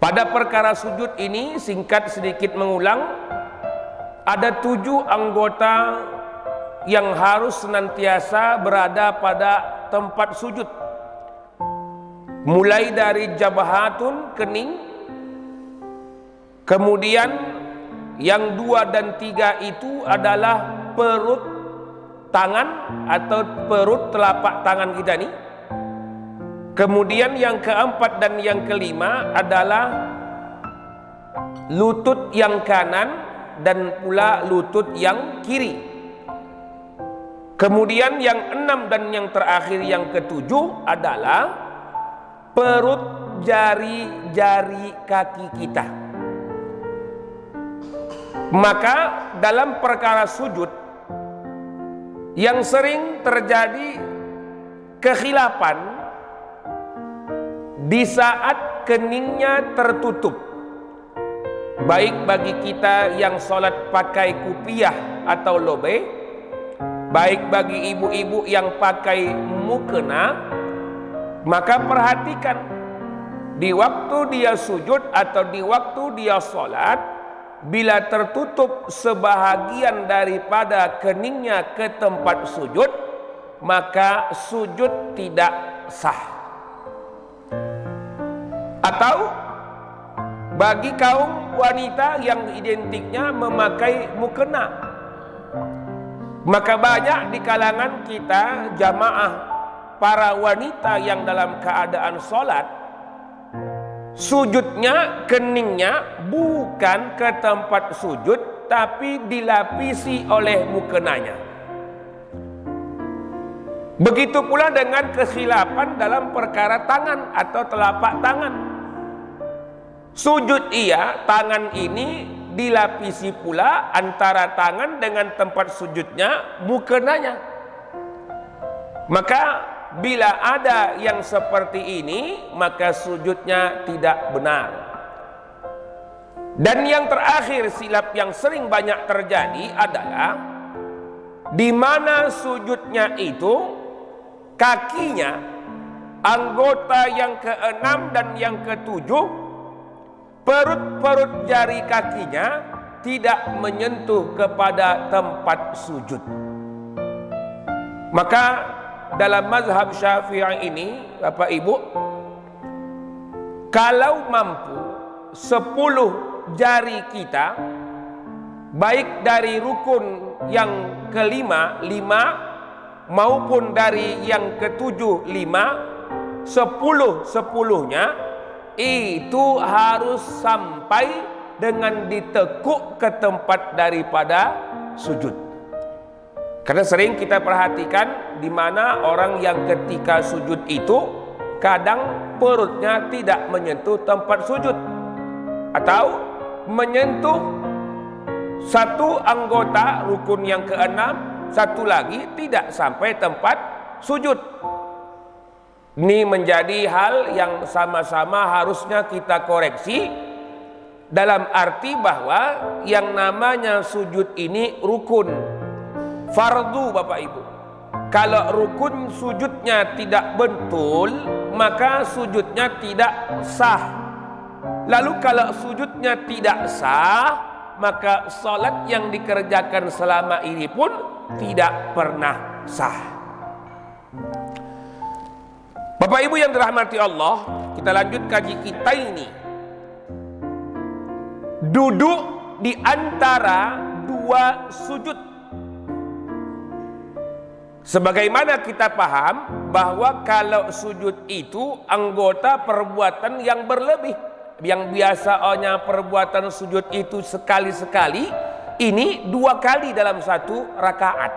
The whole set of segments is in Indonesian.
Pada perkara sujud ini, singkat sedikit mengulang, ada 7 anggota yang harus senantiasa berada pada tempat sujud. Mulai dari jabhatun, kening, kemudian yang 2 dan 3 itu adalah perut tangan atau perut telapak tangan kita nih. Kemudian yang keempat dan yang kelima adalah lutut yang kanan dan pula lutut yang kiri. Kemudian yang 6 dan yang terakhir yang ke-7 adalah perut jari-jari kaki kita. Maka dalam perkara sujud yang sering terjadi kekhilafan di saat keningnya tertutup, baik bagi kita yang sholat pakai kupiah atau lobe, baik bagi ibu-ibu yang pakai mukena. Maka perhatikan, di waktu dia sujud atau di waktu dia sholat, bila tertutup sebahagian daripada keningnya ke tempat sujud, maka sujud tidak sah. Atau bagi kaum wanita yang identiknya memakai mukena, maka banyak di kalangan kita jamaah para wanita yang dalam keadaan sholat, sujudnya, keningnya bukan ke tempat sujud, tapi dilapisi oleh mukenanya. Begitu pula dengan kekhilafan dalam perkara tangan atau telapak tangan. Sujud iya, tangan ini dilapisi pula antara tangan dengan tempat sujudnya mukenanya. Maka bila ada yang seperti ini, maka sujudnya tidak benar. Dan yang terakhir, silap yang sering banyak terjadi adalah di mana sujudnya itu kakinya, anggota yang ke-6 dan yang ke-7, perut-perut jari kakinya tidak menyentuh kepada tempat sujud. Maka dalam mazhab Syafi'i ini, Bapak Ibu, kalau mampu 10 jari kita, baik dari rukun yang ke-5, 5, maupun dari yang ke-7, 5, 10-10-nya itu harus sampai dengan ditekuk ke tempat daripada sujud. Karena sering kita perhatikan di mana orang yang ketika sujud itu kadang perutnya tidak menyentuh tempat sujud, atau menyentuh satu anggota rukun yang ke-6, satu lagi tidak sampai tempat sujud. Ini menjadi hal yang sama-sama harusnya kita koreksi, dalam arti bahwa yang namanya sujud ini rukun, fardu Bapak Ibu. Kalau rukun sujudnya tidak betul, maka sujudnya tidak sah. Lalu kalau sujudnya tidak sah, maka salat yang dikerjakan selama ini pun tidak pernah sah. Bapak Ibu yang dirahmati Allah, kita lanjut kaji kita ini. Duduk di antara 2 sujud. Sebagaimana kita paham bahwa kalau sujud itu anggota perbuatan yang berlebih. Yang biasanya perbuatan sujud itu sekali-sekali, ini 2 kali dalam 1 rakaat.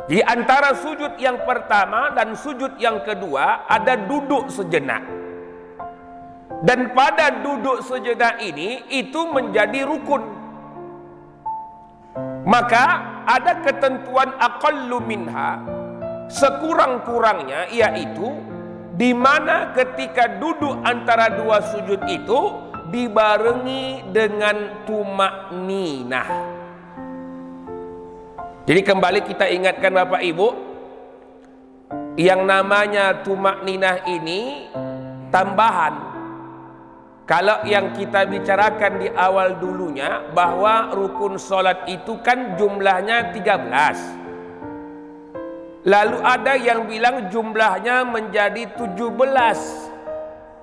Di antara sujud yang pertama dan sujud yang kedua ada duduk sejenak. Dan pada duduk sejenak ini itu menjadi rukun. Maka ada ketentuan aqallu minha, sekurang-kurangnya, yaitu di mana ketika duduk antara 2 sujud itu dibarengi dengan tumakninah. Jadi kembali kita ingatkan Bapak Ibu, yang namanya tumakninah ini tambahan. Kalau yang kita bicarakan di awal dulunya bahwa rukun sholat itu kan jumlahnya 13. Lalu ada yang bilang jumlahnya menjadi 17.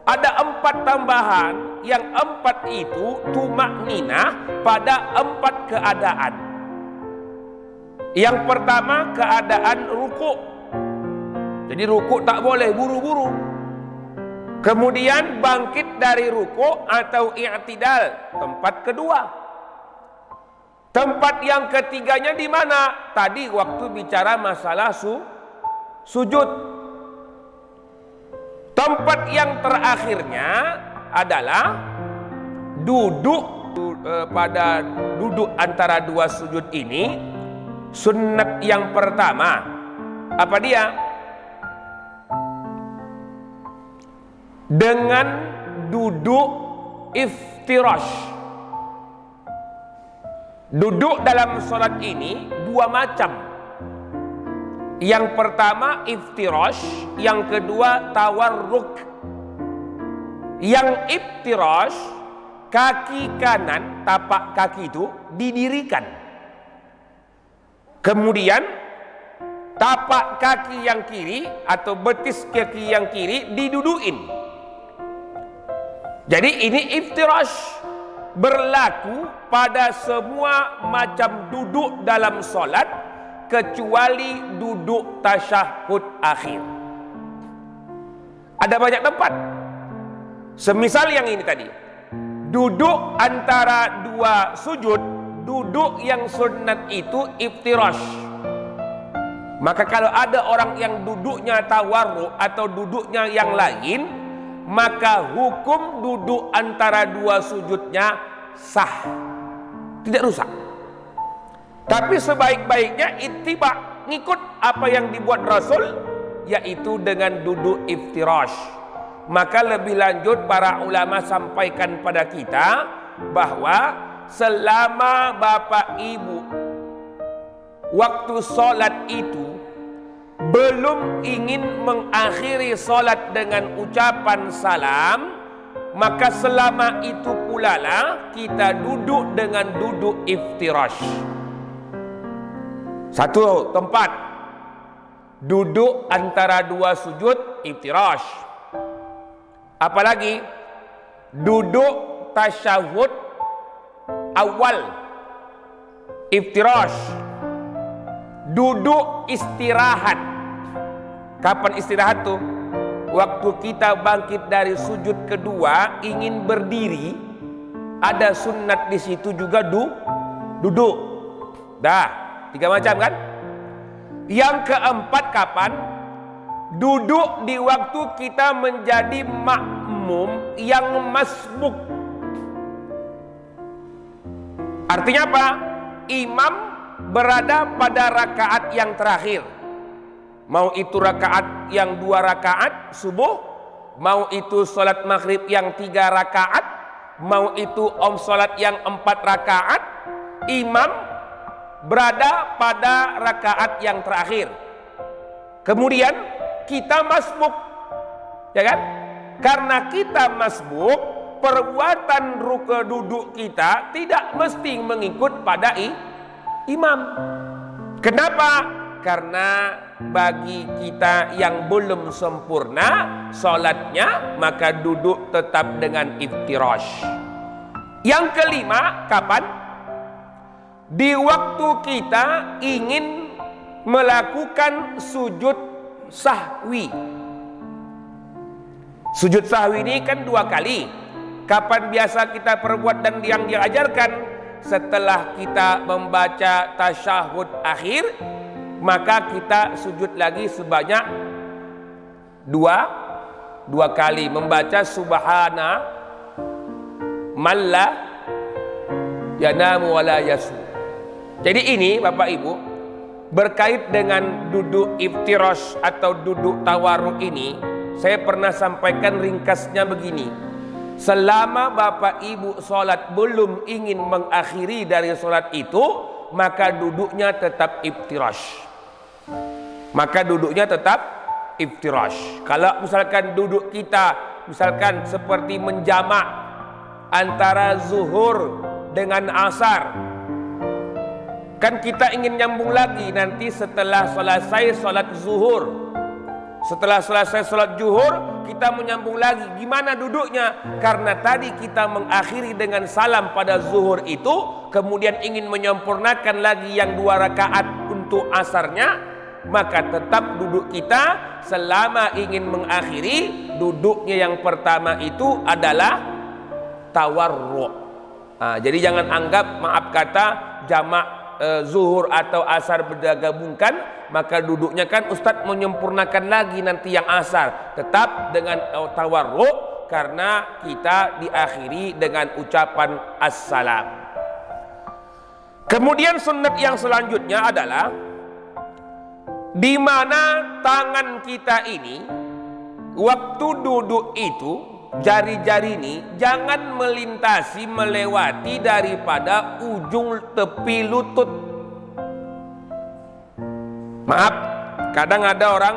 Ada 4 tambahan, yang 4 itu tumak ninah pada 4 keadaan. Yang pertama keadaan rukuk. Jadi rukuk tak boleh buru-buru. Kemudian bangkit dari rukuk atau i'tidal, tempat kedua. Tempat yang ketiganya di mana? Tadi waktu bicara masalah sujud. Tempat yang terakhirnya adalah duduk pada duduk antara dua sujud ini. Sunnat yang pertama apa dia? Dengan duduk iftirash. Duduk dalam sholat ini 2 macam. Yang pertama iftirash, yang kedua tawarruk. Yang iftirash, kaki kanan, tapak kaki itu didirikan. Kemudian tapak kaki yang kiri atau betis kaki yang kiri didudukin. Jadi ini iftirash, berlaku pada semua macam duduk dalam solat kecuali duduk tasyahud akhir. Ada banyak tempat. Semisal yang ini tadi, duduk antara dua sujud, duduk yang sunnat itu iftirash. Maka kalau ada orang yang duduknya tawarruk atau duduknya yang lain, maka hukum duduk antara dua sujudnya sah, tidak rusak. Tapi sebaik-baiknya ittiba, ngikut apa yang dibuat Rasul, yaitu dengan duduk iftirash. Maka lebih lanjut para ulama sampaikan pada kita bahwa selama bapak ibu waktu solat itu belum ingin mengakhiri solat dengan ucapan salam, maka selama itu pula lah kita duduk dengan duduk iftirash. Satu tempat duduk antara dua sujud iftirash. Apalagi duduk tasyahud awal iftirash. Duduk istirahat. Kapan istirahat tuh? Waktu kita bangkit dari sujud kedua ingin berdiri, ada sunnat di situ juga duduk. Dah, 3 macam kan? Yang keempat kapan? Duduk di waktu kita menjadi makmum yang masbuk. Artinya apa? Imam berada pada rakaat yang terakhir. Mau itu rakaat yang 2 rakaat subuh, mau itu solat maghrib yang 3 rakaat, mau itu solat yang 4 rakaat, imam berada pada rakaat yang terakhir. Kemudian kita masbuk, ya kan? Karena kita masbuk, perbuatan ruku duduk kita tidak mesti mengikut pada imam. Kenapa? Karena bagi kita yang belum sempurna solatnya, maka duduk tetap dengan iftirash. Yang kelima, kapan? Di waktu kita ingin melakukan sujud sahwi. Sujud sahwi ini kan 2 kali. Kapan biasa kita perbuat dan yang diajarkan? Setelah kita membaca tasyahud akhir, maka kita sujud lagi sebanyak 2 kali, membaca subhana malla yanamu wala yasu. Jadi ini Bapak Ibu berkait dengan duduk iftirash atau duduk tawarruk ini, saya pernah sampaikan ringkasnya begini. Selama Bapak Ibu sholat belum ingin mengakhiri dari sholat itu, maka duduknya tetap iftirash. Kalau misalkan duduk kita misalkan seperti menjamak antara zuhur dengan asar. Kan kita ingin nyambung lagi nanti setelah selesai sholat zuhur. Setelah selesai sholat zuhur, kita menyambung lagi. Gimana duduknya? Karena tadi kita mengakhiri dengan salam pada zuhur itu, kemudian ingin menyempurnakan lagi yang 2 rakaat untuk asarnya, maka tetap duduk kita selama ingin mengakhiri, duduknya yang pertama itu adalah tawarru'. Jadi jangan anggap, maaf kata, jamak zuhur atau asar bergabungkan, maka duduknya kan Ustadz menyempurnakan lagi nanti yang asar. Tetap dengan tawarru' karena kita diakhiri dengan ucapan assalam. Kemudian sunnat yang selanjutnya adalah di mana tangan kita ini waktu duduk itu, jari-jari ini jangan melewati daripada ujung tepi lutut. Maaf, kadang ada orang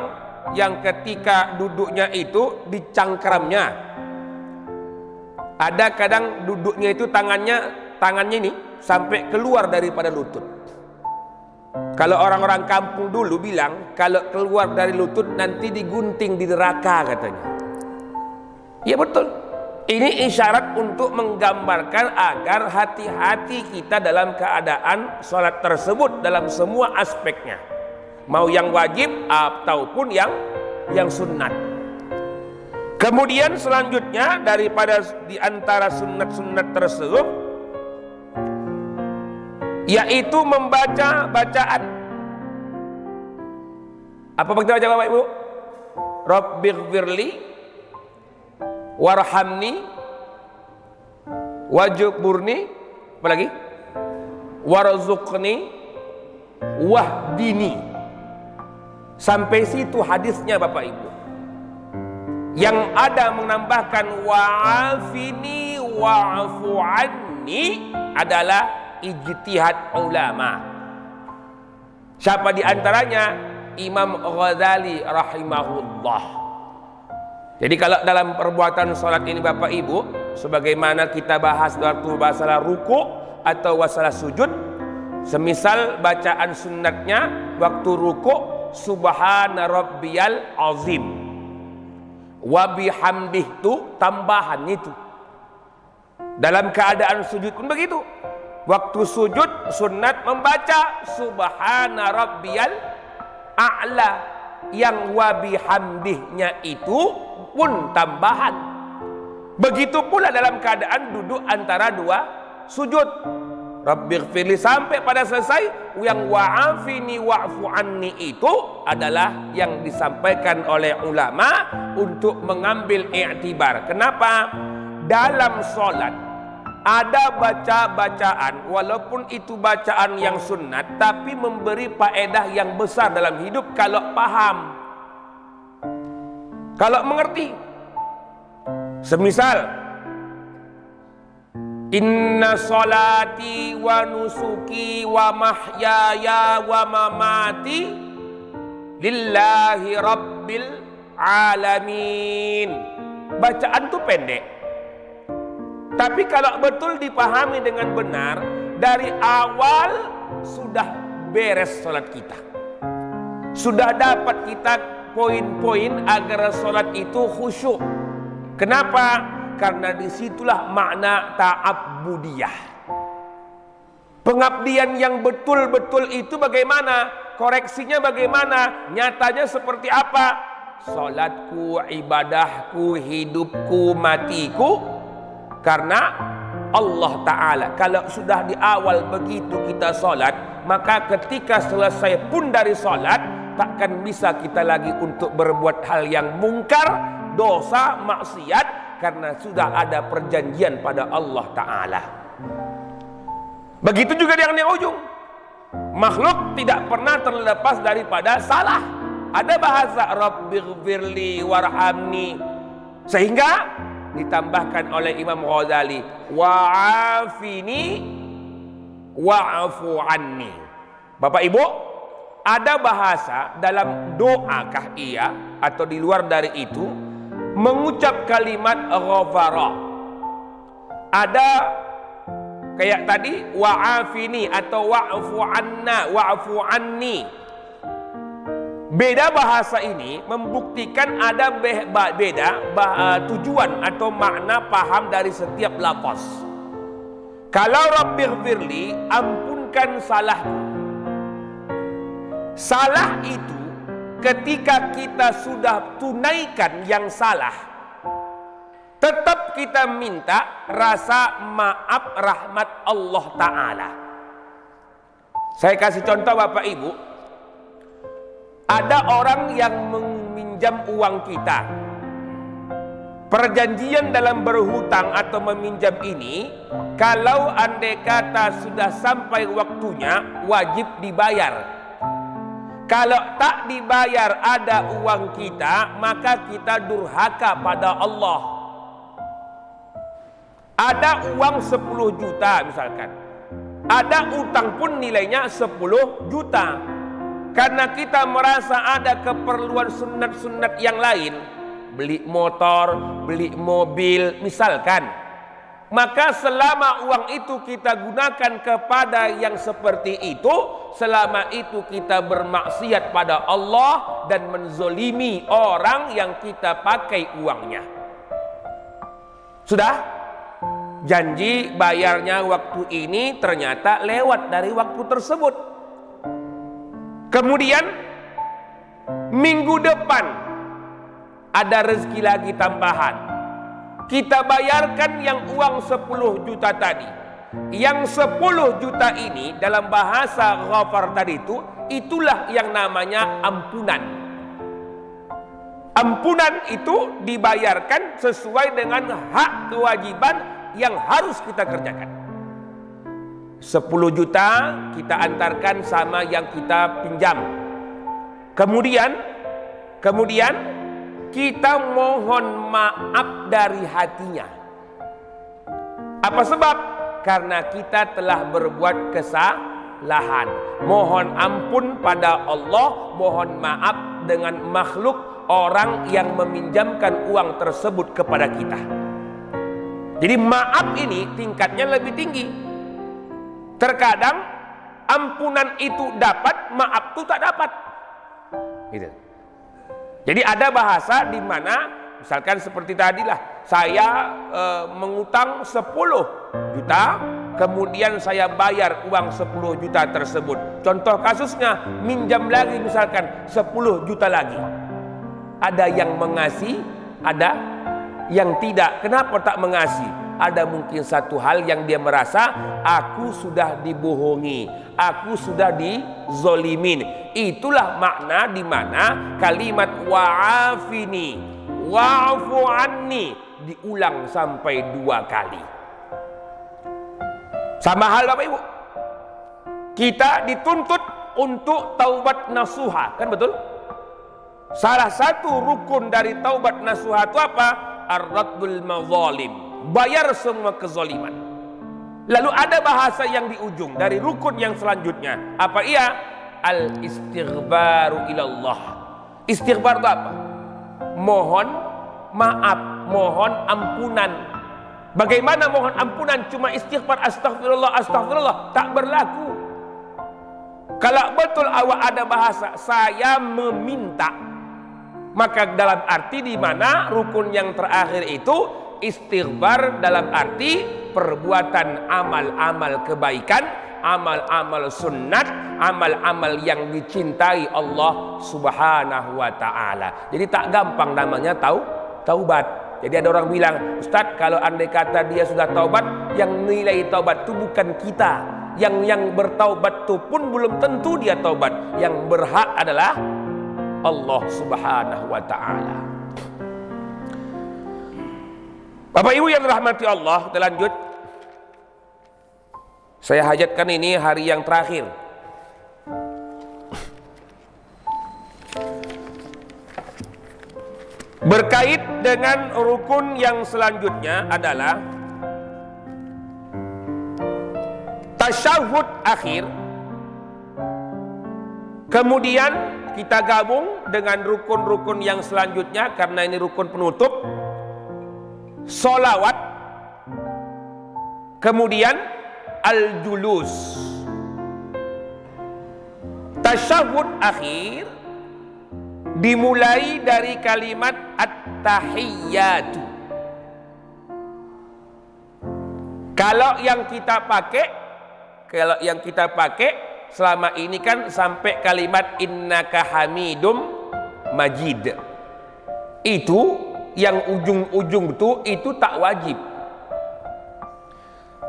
yang ketika duduknya itu dicangkramnya. Ada kadang duduknya itu tangannya ini sampai keluar daripada lutut. Kalau orang-orang kampung dulu bilang, kalau keluar dari lutut nanti digunting di neraka katanya. Ya betul. Ini isyarat untuk menggambarkan agar hati-hati kita dalam keadaan sholat tersebut dalam semua aspeknya. Mau yang wajib ataupun yang sunnat. Kemudian selanjutnya daripada di antara sunnat-sunnat tersebut, yaitu membaca bacaan. Apa kita baca Bapak Ibu? Rabbighfirli warhamni wajburni, apa lagi? Warzuqni wahdini. Sampai situ hadisnya Bapak Ibu. Yang ada menambahkan wa'afini wa'afu anni adalah ijtihad ulama. Siapa di antaranya? Imam Ghazali rahimahullah. Jadi kalau dalam perbuatan sholat ini Bapak Ibu, sebagaimana kita bahas waktu masalah ruku atau masalah sujud, semisal bacaan sunnatnya waktu ruku subhana rabbiyal azim wa bihamdih, itu tambahan itu. Dalam keadaan sujud pun begitu. Waktu sujud sunnat membaca subhana rabbiyal a'la, yang wa bihamdihnya itu pun tambahan. Begitu pula dalam keadaan duduk antara 2 sujud. Rabbighfirli sampai pada selesai, yang wa'afini wa'fu anni itu adalah yang disampaikan oleh ulama untuk mengambil i'tibar. Kenapa? Dalam sholat ada bacaan walaupun itu bacaan yang sunnat, tapi memberi faedah yang besar dalam hidup kalau paham, kalau mengerti. Semisal inna sholati wa nusuki wa mahyaya wa mamati lillahi rabbil alamin. Bacaan itu pendek, tapi kalau betul dipahami dengan benar, dari awal sudah beres sholat kita. Sudah dapat kita poin-poin agar sholat itu khusyuk. Kenapa? Karena disitulah makna ta'abbudiyah. Pengabdian yang betul-betul itu bagaimana? Koreksinya bagaimana? Nyatanya seperti apa? Salatku, ibadahku, hidupku, matiku karena Allah Ta'ala. Kalau sudah di awal begitu kita salat, maka ketika selesai pun dari salat, takkan bisa kita lagi untuk berbuat hal yang mungkar, dosa, maksiat, karena sudah ada perjanjian pada Allah Ta'ala. Begitu juga yang di ujung. Makhluk tidak pernah terlepas daripada salah. Ada bahasa Rabbighfirli warhamni, sehingga ditambahkan oleh Imam Ghazali wa'afini wa'afu anni. Bapak Ibu, ada bahasa dalam doakah iya atau di luar dari itu mengucap kalimat ghafara. Ada kayak tadi wa'afini atau wa'fu anna, wa'fu anni. Beda bahasa ini membuktikan ada beda tujuan atau makna paham dari setiap lafaz. Kalau Rabbighfirli, ampunkan salahku. Salah itu ketika kita sudah tunaikan yang salah, tetap kita minta rasa maaf rahmat Allah Ta'ala. Saya kasih contoh Bapak Ibu. Ada orang yang meminjam uang kita. Perjanjian dalam berhutang atau meminjam ini, kalau andai kata sudah sampai waktunya, wajib dibayar. Kalau tak dibayar ada uang kita, maka kita durhaka pada Allah. Ada uang 10 juta misalkan, ada utang pun nilainya 10 juta. Karena kita merasa ada keperluan sunat-sunat yang lain, beli motor, beli mobil misalkan, maka selama uang itu kita gunakan kepada yang seperti itu, selama itu kita bermaksiat pada Allah dan menzolimi orang yang kita pakai uangnya. Sudah janji bayarnya waktu ini, ternyata lewat dari waktu tersebut. Kemudian minggu depan ada rezeki lagi tambahan, kita bayarkan yang uang 10 juta tadi. Yang 10 juta ini dalam bahasa ghafar tadi itulah yang namanya ampunan. Ampunan itu dibayarkan sesuai dengan hak kewajiban yang harus kita kerjakan. 10 juta kita antarkan sama yang kita pinjam. Kemudian kita mohon maaf dari hatinya. Apa sebab? Karena kita telah berbuat kesalahan. Mohon ampun pada Allah, mohon maaf dengan makhluk orang yang meminjamkan uang tersebut kepada kita. Jadi maaf ini tingkatnya lebih tinggi. Terkadang ampunan itu dapat, maaf itu tak dapat. Gitu. Jadi ada bahasa di mana misalkan seperti tadilah, saya mengutang 10 juta, kemudian saya bayar uang 10 juta tersebut. Contoh kasusnya, minjam lagi misalkan 10 juta lagi. Ada yang mengasihi, ada yang tidak. Kenapa tak mengasihi? Ada mungkin satu hal yang dia merasa, aku sudah dibohongi, aku sudah dizolimin. Itulah makna di mana kalimat wa'afini, wa'fu anni diulang sampai 2 kali. Sama hal Bapak Ibu, kita dituntut untuk taubat nasuha, kan betul? Salah satu rukun dari taubat nasuha itu apa? Ar-raddul mazalim, bayar semua kezaliman. Lalu ada bahasa yang di ujung dari rukun yang selanjutnya. Apa ia? Al-istighfaru ilallah. Istighfar itu apa? Mohon maaf, mohon ampunan. Bagaimana mohon ampunan? Cuma istighfar astagfirullah, astagfirullah. Tak berlaku. Kalau betul awak ada bahasa saya meminta, maka dalam arti di mana rukun yang terakhir itu istighfar dalam arti perbuatan amal-amal kebaikan, amal-amal sunnat, amal-amal yang dicintai Allah Subhanahu wa Ta'ala. Jadi tak gampang namanya taubat. Jadi ada orang bilang, Ustaz, kalau andai kata dia sudah taubat, yang nilai taubat itu bukan kita. Yang bertaubat itu pun belum tentu dia taubat. Yang berhak adalah Allah Subhanahu wa Ta'ala. Bapak Ibu yang dirahmati Allah, kita lanjut. Saya hajatkan ini hari yang terakhir. Berkait dengan rukun yang selanjutnya adalah tasyahud akhir. Kemudian kita gabung dengan rukun-rukun yang selanjutnya karena ini rukun penutup. Solawat Kemudian al-julus. Tasyahud akhir dimulai dari kalimat at-tahiyyatu. Kalau yang kita pakai selama ini kan sampai kalimat innaka hamidum majid. Itu yang ujung-ujung itu tak wajib.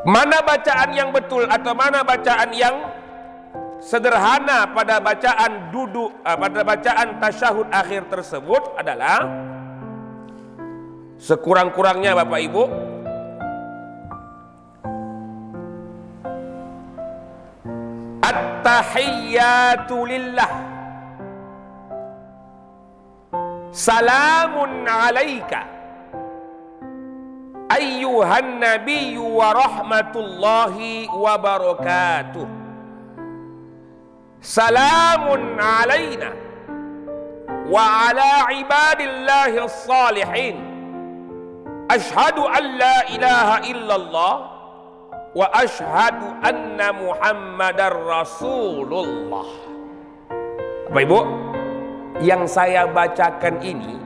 Mana bacaan yang betul atau mana bacaan yang sederhana pada bacaan duduk, pada bacaan tasyahud akhir tersebut adalah sekurang-kurangnya Bapak Ibu at-tahiyyatu lillah, salamun alaika ayyuhan nabiyyu wa rahmatullahi wa barakatuh, salamun alaina wa ala ibadillahi as-salihin, ashhadu an la ilaha illallah wa ashhadu anna muhammadar rasulullah. Bapak Ibu, yang saya bacakan ini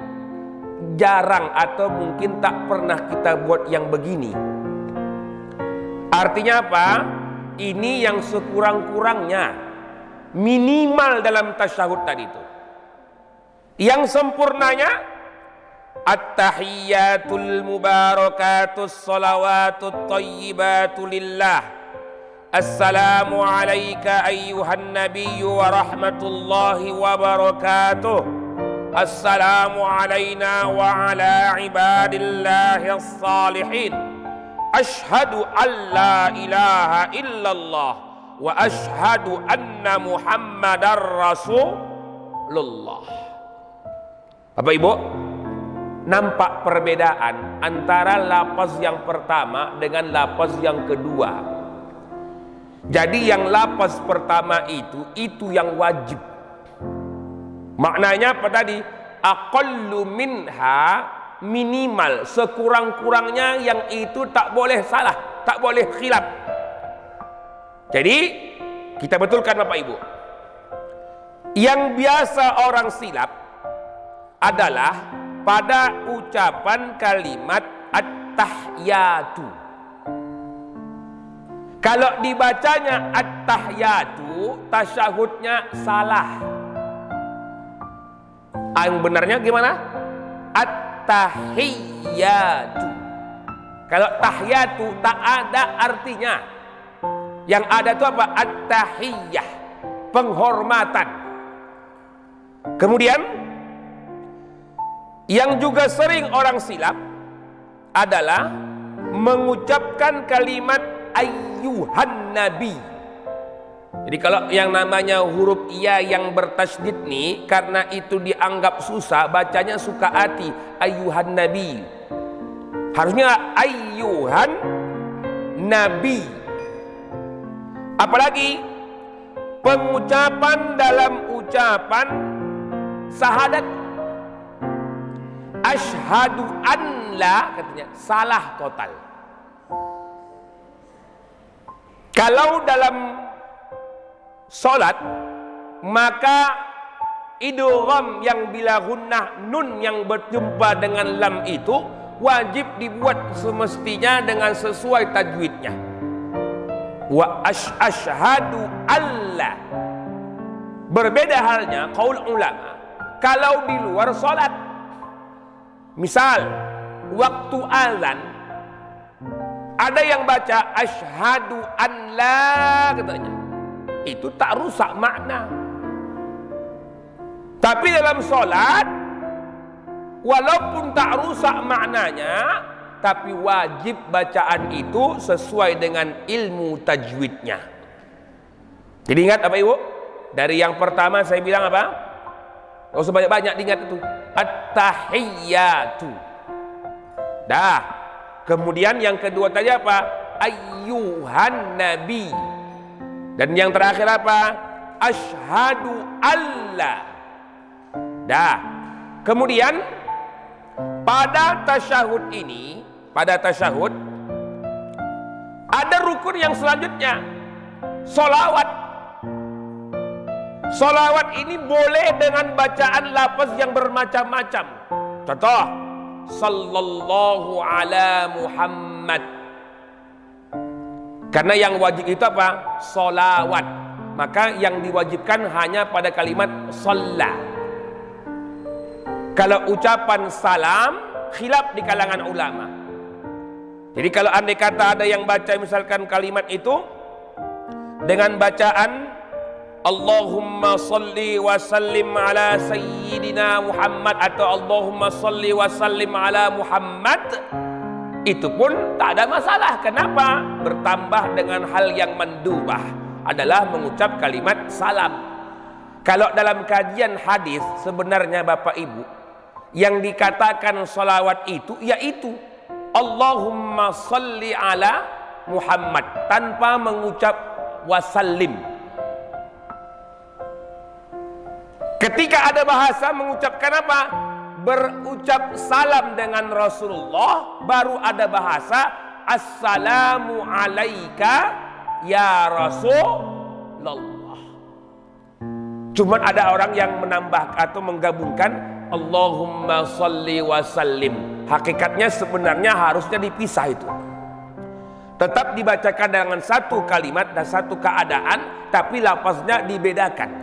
jarang atau mungkin tak pernah kita buat yang begini. Artinya apa? Ini yang sekurang-kurangnya minimal dalam tasyahud tadi itu. Yang sempurnanya at-tahiyyatul mubarakatus salawatut thayyibatu lillah, assalamu alayka ayyuhan nabiyyu wa rahmatullahi wa barakatuh, assalamu alayna wa ala ibadillahi as-salihin, ashhadu an la ilaha illallah wa ashhadu anna muhammadar rasulullah. Bapak Ibu, nampak perbedaan antara lafaz yang pertama dengan lafaz yang kedua. Jadi yang lafaz pertama itu yang wajib. Maknanya apa tadi? Aqallu minha, minimal, sekurang-kurangnya yang itu tak boleh salah, tak boleh khilaf. Jadi kita betulkan Bapak Ibu, yang biasa orang silap adalah pada ucapan kalimat at-tahiyyatu. Kalau dibacanya at-tahiyyatu, tasyahudnya salah. Yang benarnya gimana? At-tahiyyatu. Kalau tahiyatu tak ada artinya. Yang ada itu apa? At-tahiyyah, penghormatan. Kemudian yang juga sering orang silap adalah mengucapkan kalimat ayyuhan nabi. Jadi kalau yang namanya huruf ya yang bertasydid nih, karena itu dianggap susah, bacanya suka hati, ayyuhan nabi. Harusnya ayyuhan nabi. Apalagi pengucapan dalam ucapan syahadat, asyhadu an la, katanya salah total. Kalau dalam salat, maka idgham yang bila gunnah nun yang berjumpa dengan lam itu wajib dibuat semestinya dengan sesuai tajwidnya. Wa asyhadu alla. Berbeda halnya qaul ulama kalau di luar salat. Misal waktu azan ada yang baca asyhadu an la, katanya. Itu tak rusak makna. Tapi dalam salat walaupun tak rusak maknanya, tapi wajib bacaan itu sesuai dengan ilmu tajwidnya. Jadi ingat apa Ibu? Dari yang pertama saya bilang apa? Gak usah banyak-banyak diingat itu. At-tahiyyatu. Dah. Kemudian yang kedua tadi apa? Ayyuhan nabi. Dan yang terakhir apa? Asyhadu alla. Dah. Kemudian pada tasyahud ini, pada tasyahud Ada rukun yang selanjutnya, solawat. Solawat ini boleh dengan bacaan lafaz yang bermacam-macam. Contoh, sallallahu ala Muhammad. Karena yang wajib itu apa? Solawat. Maka yang diwajibkan hanya pada kalimat shalla. Kalau ucapan salam, khilaf di kalangan ulama. Jadi kalau andai kata ada yang baca misalkan kalimat itu dengan bacaan Allahumma salli wa sallim ala sayyidina Muhammad atau Allahumma salli wa sallim ala Muhammad, itu pun tak ada masalah. Kenapa? Bertambah dengan hal yang mendubah adalah mengucap kalimat salam. Kalau dalam kajian hadis sebenarnya Bapak Ibu, yang dikatakan salawat itu yaitu Allahumma salli ala Muhammad tanpa mengucap wasallim. Ketika ada bahasa mengucapkan apa? Berucap salam dengan Rasulullah, baru ada bahasa assalamu alaika ya Rasulullah. Cuman ada orang yang menambah atau menggabungkan Allahumma salli wa sallim. Hakikatnya sebenarnya harusnya dipisah itu. Tetap dibacakan dengan satu kalimat dan satu keadaan, tapi lafaznya dibedakan.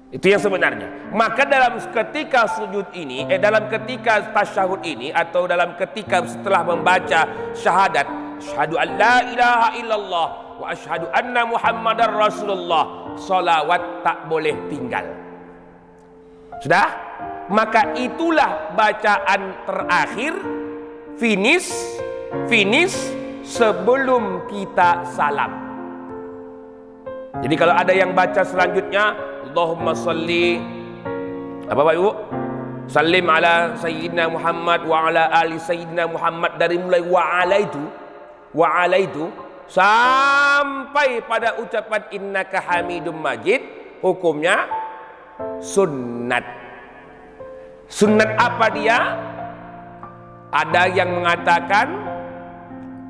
Itu yang sebenarnya. Maka dalam ketika sujud ini, dalam ketika tasyahud ini, atau dalam ketika setelah membaca syahadat, asyhadu an la ilaha illallah wa asyhadu anna Muhammadar Rasulullah, salawat tak boleh tinggal. Sudah? Maka itulah bacaan terakhir, finish sebelum kita salam. Jadi kalau ada yang baca selanjutnya Allahumma salli apa Bapak Ibu? Sallim ala sayyidina Muhammad wa ala ali sayyidina Muhammad, dari mulai wa ala itu sampai pada ucapan innaka hamidum majid, hukumnya sunnat. Sunnat apa dia? Ada yang mengatakan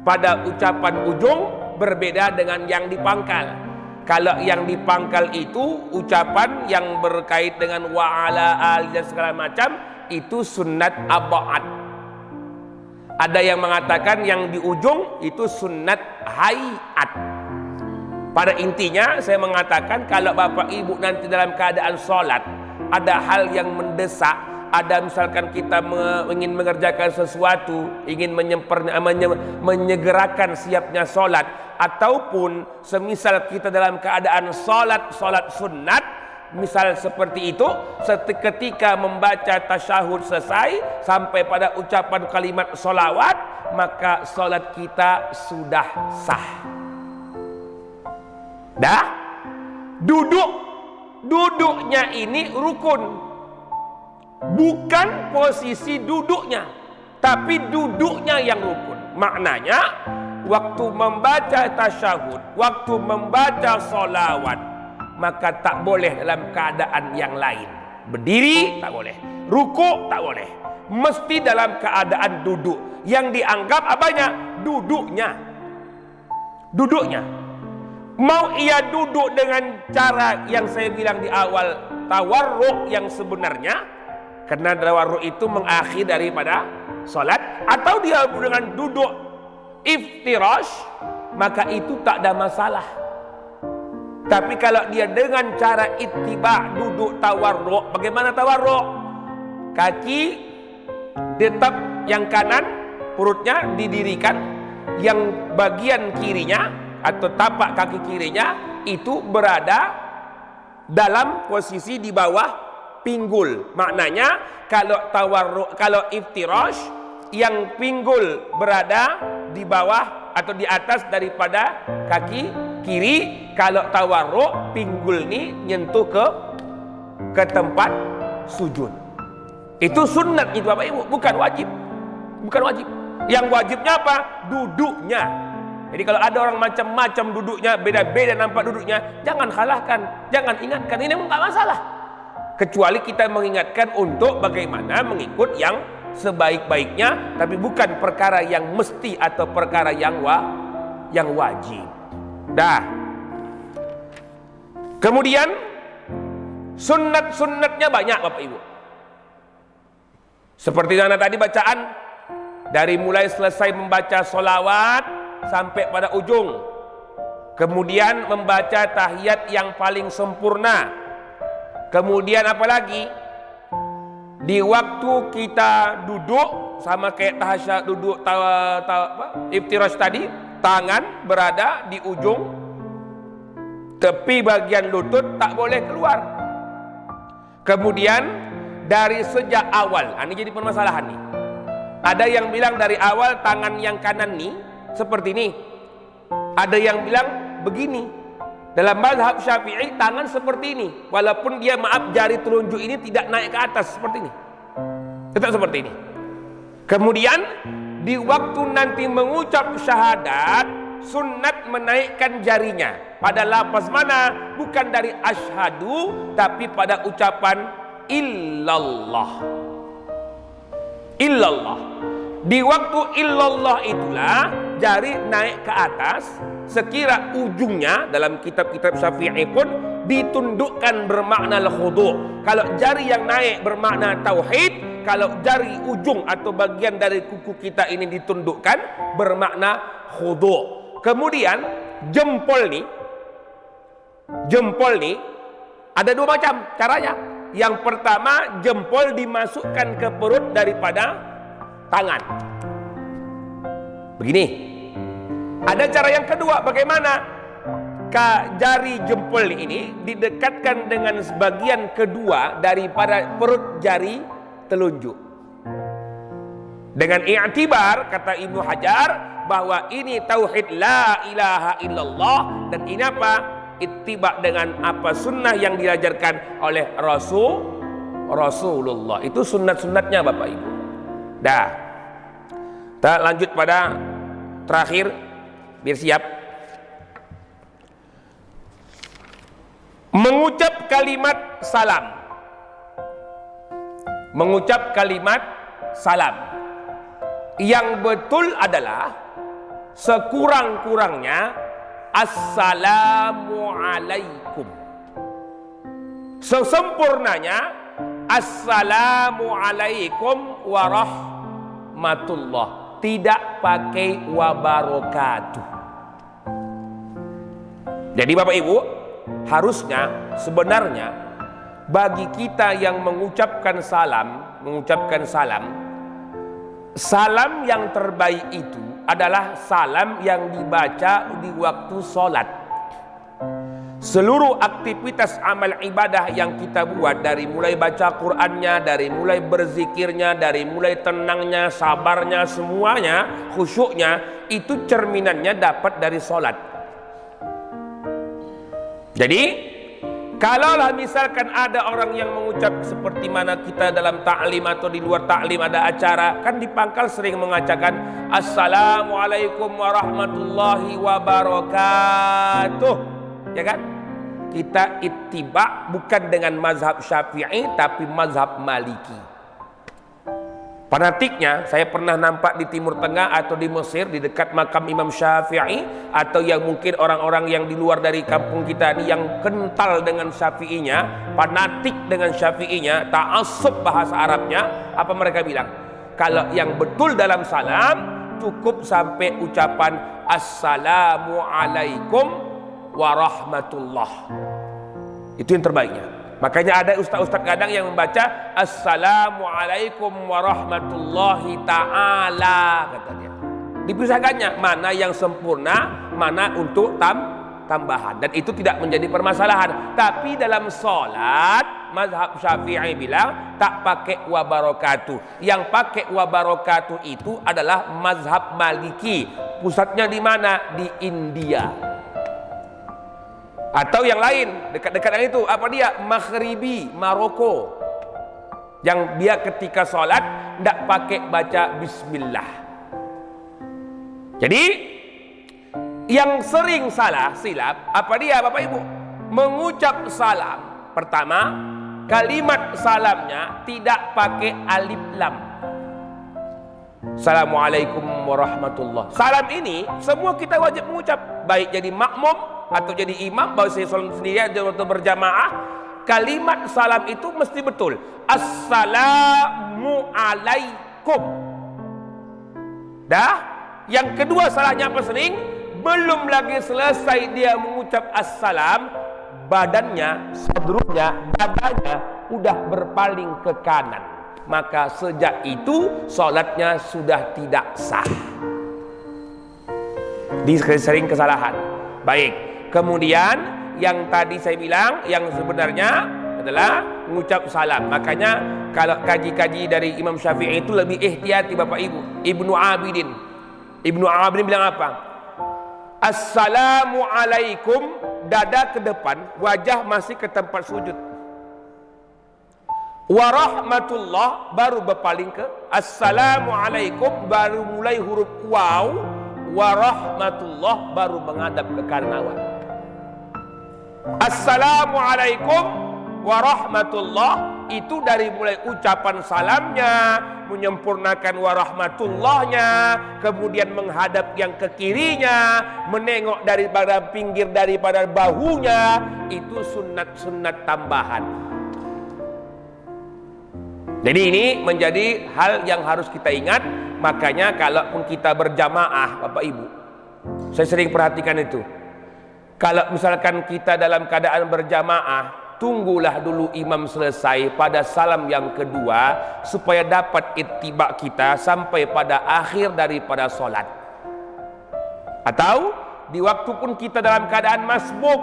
pada ucapan ujung berbeda dengan yang di pangkal. Kalau yang di pangkal itu ucapan yang berkait dengan wa ala ali dan segala macam, itu sunnat abad. Ada yang mengatakan yang di ujung itu sunnat hayat. Pada intinya saya mengatakan kalau Bapak Ibu nanti dalam keadaan sholat ada hal yang mendesak, ada misalkan kita ingin mengerjakan sesuatu, ingin menyegerakan siapnya sholat, ataupun semisal kita dalam keadaan sholat sunnat, misal seperti itu, ketika membaca tasyahud selesai sampai pada ucapan kalimat sholawat, maka sholat kita sudah sah. Dah? Duduknya ini rukun, bukan posisi duduknya, tapi duduknya yang rukun. Maknanya waktu membaca tasyahud, waktu membaca sholawat, maka tak boleh dalam keadaan yang lain. Berdiri tak boleh, ruku tak boleh, mesti dalam keadaan duduk. Yang dianggap apanya? Duduknya. Mau ia duduk dengan cara yang saya bilang di awal, tawarruk yang sebenarnya, karena tawarruk itu mengakhir daripada salat, atau dia dengan duduk iftirash, maka itu tak ada masalah. Tapi kalau dia dengan cara ittiba, duduk tawarruk, bagaimana tawarruk? Kaki tetap yang kanan, perutnya didirikan, yang bagian kirinya atau tapak kaki kirinya itu berada dalam posisi di bawah pinggul. Maknanya kalau tawarruk, kalau iftirash, yang pinggul berada di bawah atau di atas daripada kaki kiri. Kalau tawarruk, pinggul ini nyentuh ke tempat sujud. Itu sunnat itu Bapak Ibu, bukan wajib. Yang wajibnya apa? Duduknya. Jadi kalau ada orang macam-macam duduknya, beda-beda nampak duduknya, jangan halahkan, jangan ingatkan, ini enggak masalah. Kecuali kita mengingatkan untuk bagaimana mengikut yang sebaik-baiknya, tapi bukan perkara yang mesti atau perkara yang wajib. Dah. Kemudian sunnat-sunnatnya banyak Bapak Ibu. Seperti mana tadi bacaan, dari mulai selesai membaca solawat sampai pada ujung. Kemudian membaca tahiyat yang paling sempurna. Kemudian apa lagi? Di waktu kita duduk, sama kayak tahasyahud duduk iftirash tadi, tangan berada di ujung, tepi bagian lutut tak boleh keluar. Kemudian dari sejak awal, ini jadi permasalahan nih. Ada yang bilang dari awal tangan yang kanan nih seperti ini. Ada yang bilang begini. Dalam mazhab Syafi'i tangan seperti ini, walaupun dia jari telunjuk ini tidak naik ke atas seperti ini, tetap seperti ini. Kemudian di waktu nanti mengucap syahadat, sunnat menaikkan jarinya pada lafaz mana? Bukan dari asyhadu, tapi pada ucapan illallah. Illallah. Di waktu illallah itulah jari naik ke atas, sekira ujungnya dalam kitab-kitab Syafi'i pun ditundukkan bermakna al-khudu'. Kalau jari yang naik bermakna tauhid, kalau jari ujung atau bagian dari kuku kita ini ditundukkan bermakna khudu'. Kemudian jempol nih ada dua macam caranya. Yang pertama, jempol dimasukkan ke perut daripada tangan. Begini. Ada cara yang kedua, bagaimana? Jari jempol ini didekatkan dengan sebagian kedua daripada perut jari telunjuk. Dengan i'tibar, kata Ibnu Hajar, bahwa ini tauhid la ilaha illallah, dan ini apa? Ittiba dengan apa sunnah yang diajarkan oleh Rasulullah. Itu sunnat-sunnatnya Bapak Ibu. Dah. Kita lanjut pada terakhir, biar siap. Mengucap kalimat salam. Mengucap kalimat salam. Yang betul adalah sekurang-kurangnya Assalamualaikum. Sesempurnanya Assalamualaikum warahmatullah. Tidak pakai wabarakatuh. Jadi Bapak Ibu, harusnya sebenarnya bagi kita yang mengucapkan salam, salam yang terbaik itu adalah salam yang dibaca di waktu sholat. Seluruh aktivitas amal ibadah yang kita buat, dari mulai baca Qur'annya, dari mulai berzikirnya, dari mulai tenangnya, sabarnya, semuanya, khusyuknya, itu cerminannya dapat dari sholat. Jadi kalaulah misalkan ada orang yang mengucap seperti mana kita dalam ta'lim atau di luar ta'lim ada acara, kan di pangkal sering mengatakan Assalamualaikum warahmatullahi wabarakatuh, ya kan? Kita ittiba bukan dengan mazhab Syafi'i tapi mazhab Maliki. Fanatiknya saya pernah nampak di Timur Tengah atau di Mesir, di dekat makam Imam Syafi'i, atau yang mungkin orang-orang yang di luar dari kampung kita ini yang kental dengan Syafi'inya, fanatik dengan Syafi'inya, ta'assub bahasa Arabnya. Apa mereka bilang? Kalau yang betul dalam salam cukup sampai ucapan Assalamualaikum warahmatullah. Itu yang terbaiknya. Makanya ada ustaz-ustaz kadang yang membaca Assalamualaikum warahmatullahi ta'ala, katanya. Dipisahkannya mana yang sempurna, mana untuk tambahan, dan itu tidak menjadi permasalahan. Tapi dalam sholat mazhab Syafi'i bilang tak pakai wabarakatuh. Yang pakai wabarakatuh itu adalah mazhab Maliki. Pusatnya di mana? Di India. Atau yang lain dekat-dekat dengan itu, apa dia? Maghribi, Maroko, yang dia ketika sholat tidak pakai baca bismillah. Jadi yang sering salah silap apa dia Bapak Ibu? Mengucap salam, pertama kalimat salamnya tidak pakai alif lam. Assalamualaikum warahmatullah. Salam ini semua kita wajib mengucap, baik jadi makmum atau jadi imam, baik saya salat sendiri atau berjamaah. Kalimat salam itu mesti betul. Assalamu alaikum. Dah. Yang kedua salahnya apa sering? Belum lagi selesai dia mengucap assalam, badannya, sadrunya, dadanya udah berpaling ke kanan. Maka sejak itu solatnya sudah tidak sah. Sering kesalahan. Baik. Kemudian yang tadi saya bilang, yang sebenarnya adalah mengucap salam. Makanya kalau kaji-kaji dari Imam Syafi'i itu lebih ihtiyati Bapak Ibu. Ibnu Abidin bilang apa? Assalamu alaikum, dada ke depan, wajah masih ke tempat sujud. Warahmatullah baru berpaling ke assalamu alaikum, baru mulai huruf waw. Warahmatullah baru menghadap ke kanan awal. Assalamu alaikum warahmatullah itu dari mulai ucapan salamnya, menyempurnakan warahmatullahnya, kemudian menghadap yang ke kirinya, menengok daripada pinggir daripada bahunya, itu sunat-sunat tambahan. Jadi ini menjadi hal yang harus kita ingat. Makanya kalaupun kita berjamaah Bapak Ibu, saya sering perhatikan itu. Kalau misalkan kita dalam keadaan berjamaah, tunggulah dulu imam selesai pada salam yang kedua, supaya dapat ittiba kita sampai pada akhir daripada solat. Atau di waktu pun kita dalam keadaan masbuk,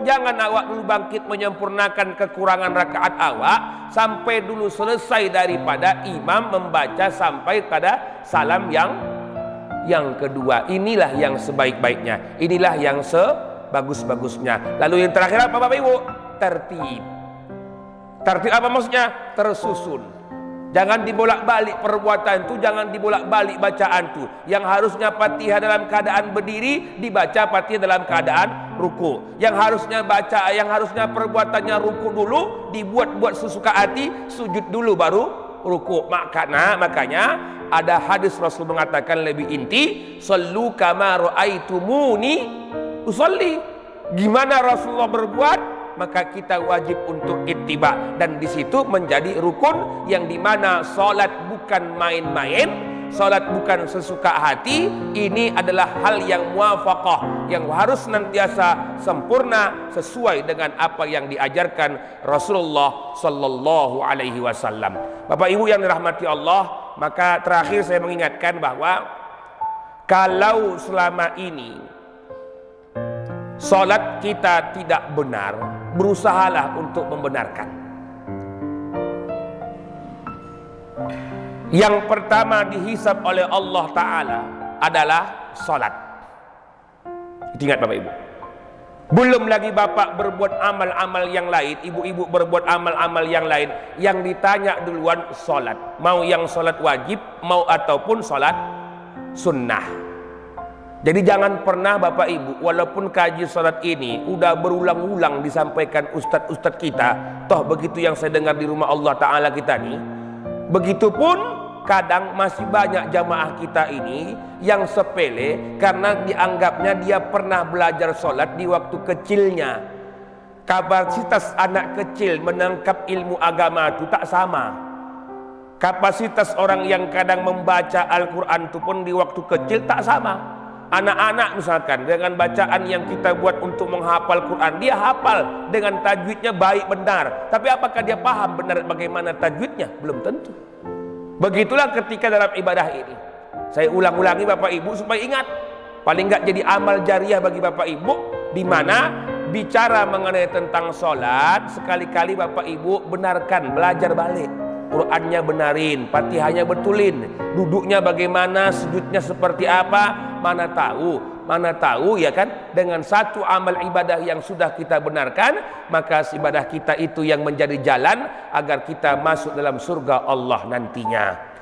jangan awak dulu bangkit menyempurnakan kekurangan rakaat awak sampai dulu selesai daripada imam membaca sampai pada salam yang kedua. Inilah yang sebaik-baiknya, inilah yang sebagus-bagusnya. Lalu yang terakhir apa Bapak Ibu? Tertib. Tertib apa maksudnya? Tersusun. Jangan dibolak-balik perbuatan itu, jangan dibolak-balik bacaan itu. Yang harusnya Fatihah dalam keadaan berdiri, dibaca Fatihah dalam keadaan ruku. Yang harusnya perbuatannya ruku dulu, dibuat sesuka hati, sujud dulu baru ruku. Makanya ada hadis Rasul mengatakan lebih inti, sallu kama ra'aitumuni usolli. Gimana Rasulullah berbuat, maka kita wajib untuk ittiba. Dan di situ menjadi rukun yang dimana salat bukan main-main, salat bukan sesuka hati. Ini adalah hal yang muwafaqah, yang harus senantiasa sempurna sesuai dengan apa yang diajarkan Rasulullah sallallahu alaihi wasallam. Bapak Ibu yang dirahmati Allah, maka terakhir saya mengingatkan bahwa kalau selama ini salat kita tidak benar, berusahalah untuk membenarkan. Yang pertama dihisab oleh Allah Ta'ala adalah salat. Ingat Bapak Ibu. Belum lagi Bapak berbuat amal-amal yang lain, ibu-ibu berbuat amal-amal yang lain, yang ditanya duluan salat. Mau yang salat wajib, mau ataupun salat sunnah. Jadi jangan pernah Bapak Ibu, walaupun kaji salat ini udah berulang-ulang disampaikan ustadz-ustadz kita, toh begitu yang saya dengar di rumah Allah Ta'ala kita nih, begitupun kadang masih banyak jamaah kita ini yang sepele karena dianggapnya dia pernah belajar salat di waktu kecilnya. Kapasitas anak kecil menangkap ilmu agama itu tak sama. Kapasitas orang yang kadang membaca Al-Quran itu pun di waktu kecil tak sama. Anak-anak misalkan dengan bacaan yang kita buat untuk menghafal Quran, dia hafal dengan tajwidnya baik benar, tapi apakah dia paham benar bagaimana tajwidnya? Belum tentu. Begitulah ketika dalam ibadah ini. Saya ulang-ulangi Bapak Ibu supaya ingat, paling enggak jadi amal jariah bagi Bapak Ibu, di mana bicara mengenai tentang sholat, sekali-kali Bapak Ibu benarkan, belajar balik. Qurannya benarin, Fatihahnya betulin, duduknya bagaimana, sujudnya seperti apa, mana tahu ya kan, dengan satu amal ibadah yang sudah kita benarkan, maka ibadah kita itu yang menjadi jalan agar kita masuk dalam surga Allah nantinya.